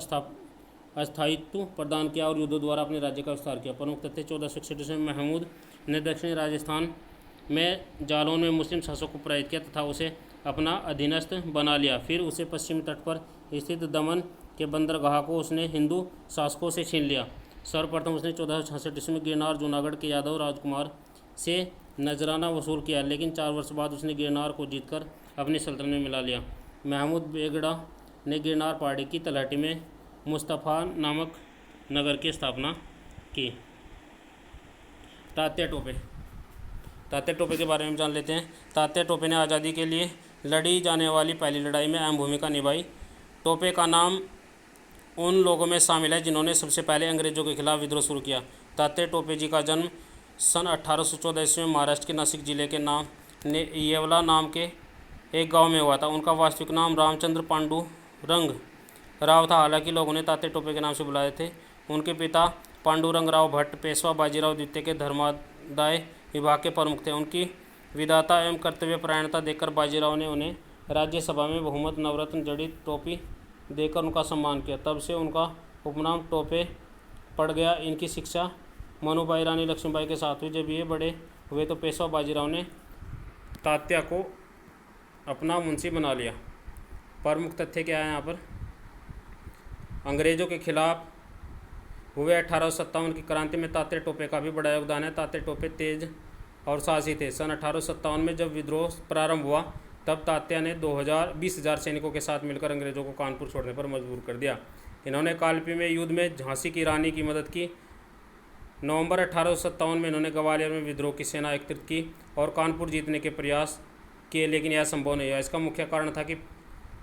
अस्थायित्व प्रदान किया और युद्धों द्वारा अपने राज्य का विस्तार किया। प्रमुख तथ्य 1461 में महमूद ने दक्षिणी राजस्थान में जालौन में मुस्लिम शासकों को पराजित किया तथा उसे अपना अधीनस्थ बना लिया। फिर उसे पश्चिमी तट पर स्थित दमन के बंदरगाह को उसने हिंदू शासकों से छीन लिया। सर्वप्रथम उसने 1466 ईस्वी में गिरनार जूनागढ़ के यादव राजकुमार से नजराना वसूल किया, लेकिन 4 वर्ष बाद उसने गिरनार को जीतकर अपनी सल्तनत में मिला लिया। महमूद बेगड़ा ने गिरनार पहाड़ी की तलहटी में मुस्तफ़ा नामक नगर की स्थापना की। तात्या टोपे तात्या टोपे के बारे में जान लेते हैं। तात्या टोपे ने आज़ादी के लिए लड़ी जाने वाली पहली लड़ाई में अहम भूमिका निभाई। टोपे का नाम उन लोगों में शामिल है जिन्होंने सबसे पहले अंग्रेज़ों के खिलाफ विद्रोह शुरू किया। तात्या टोपे जी का जन्म सन 1814 ईस्वी में महाराष्ट्र के नासिक जिले के नाम येवला नाम के एक गांव में हुआ था। उनका वास्तविक नाम रामचंद्र पांडुरंग राव था, हालांकि लोग उन्हें तात्या टोपे के नाम से बुलाते थे। उनके पिता पांडुरंग राव भट्ट पेशवा बाजीराव द्वितीय के धर्मादाय विभाग के प्रमुख थे। उनकी विधाता एवं कर्तव्यपरायणता देखकर बाजीराव ने उन्हें राज्यसभा में बहुमत नवरत्न जड़ित टोपी देकर उनका सम्मान किया। तब से उनका उपनाम टोपे पड़ गया। इनकी शिक्षा मनुबाई रानी लक्ष्मीबाई के साथ हुई। जब ये बड़े हुए तो पेशवा बाजीराव ने तात्या को अपना मुंशी बना लिया। प्रमुख तथ्य क्या है यहाँ पर? अंग्रेज़ों के खिलाफ हुए 1857 की क्रांति में तात्या टोपे का भी बड़ा योगदान है। तात्या टोपे तेज और साहसी थे। सन 1857 में जब विद्रोह प्रारंभ हुआ तब तात्या ने 20,000 सैनिकों के साथ मिलकर अंग्रेज़ों को कानपुर छोड़ने पर मजबूर कर दिया। इन्होंने कालपी में युद्ध में झांसी की रानी की मदद की। नवंबर 1857 में इन्होंने ग्वालियर में विद्रोह की सेना एकत्रित की और कानपुर जीतने के प्रयास किए, लेकिन यह संभव नहीं हुआ। इसका मुख्य कारण था कि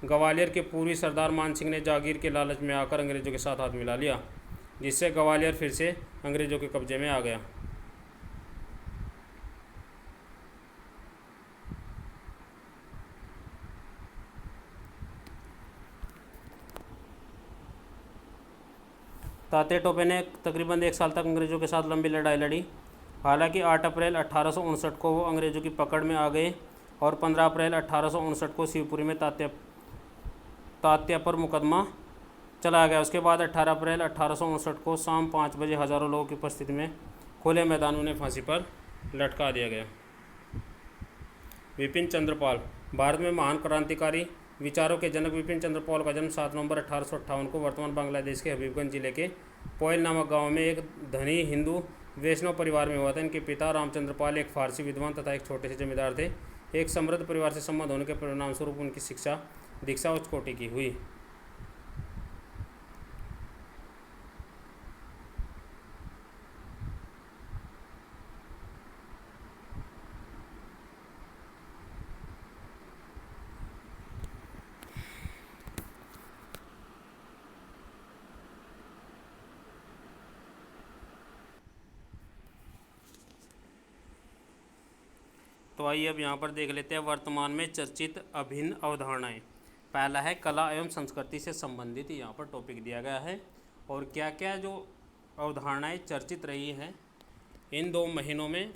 ग्वालियर के पूर्वी सरदार मान सिंह ने जागीर के लालच में आकर अंग्रेज़ों के साथ हाथ मिला लिया, जिससे ग्वालियर फिर से अंग्रेज़ों के कब्जे में आ गया। तात्या टोपे ने तकरीबन 1 साल तक अंग्रेज़ों के साथ लंबी लड़ाई लड़ी। हालांकि 8 अप्रैल 1859 को वो अंग्रेज़ों की पकड़ में आ गए और 15 अप्रैल 1859 को शिवपुरी में तात्या पर मुकदमा चलाया गया। उसके बाद 18 अप्रैल 1859 को शाम 5 बजे हज़ारों लोगों की उपस्थिति में खुले मैदान में उन्हें फांसी पर लटका दिया गया। विपिन चंद्र पाल। भारत में महान क्रांतिकारी विचारों के जनक विपिन चंद्र पाल का जन्म 7 नवंबर 1858 को वर्तमान बांग्लादेश के हबीबगंज जिले के पोयल नामक गांव में एक धनी हिंदू वैष्णव परिवार में हुआ था। इनके पिता रामचंद्र पाल एक फारसी विद्वान तथा एक छोटे से जमींदार थे। एक समृद्ध परिवार से संबंध होने के परिणामस्वरूप उनकी शिक्षा दीक्षा उच्च कोटि की हुई। तो आइए अब यहाँ पर देख लेते हैं वर्तमान में चर्चित अभिन्न अवधारणाएं। पहला है कला एवं संस्कृति से संबंधित, यहाँ पर टॉपिक दिया गया है और क्या क्या जो अवधारणाएं चर्चित रही हैं इन 2 महीनों में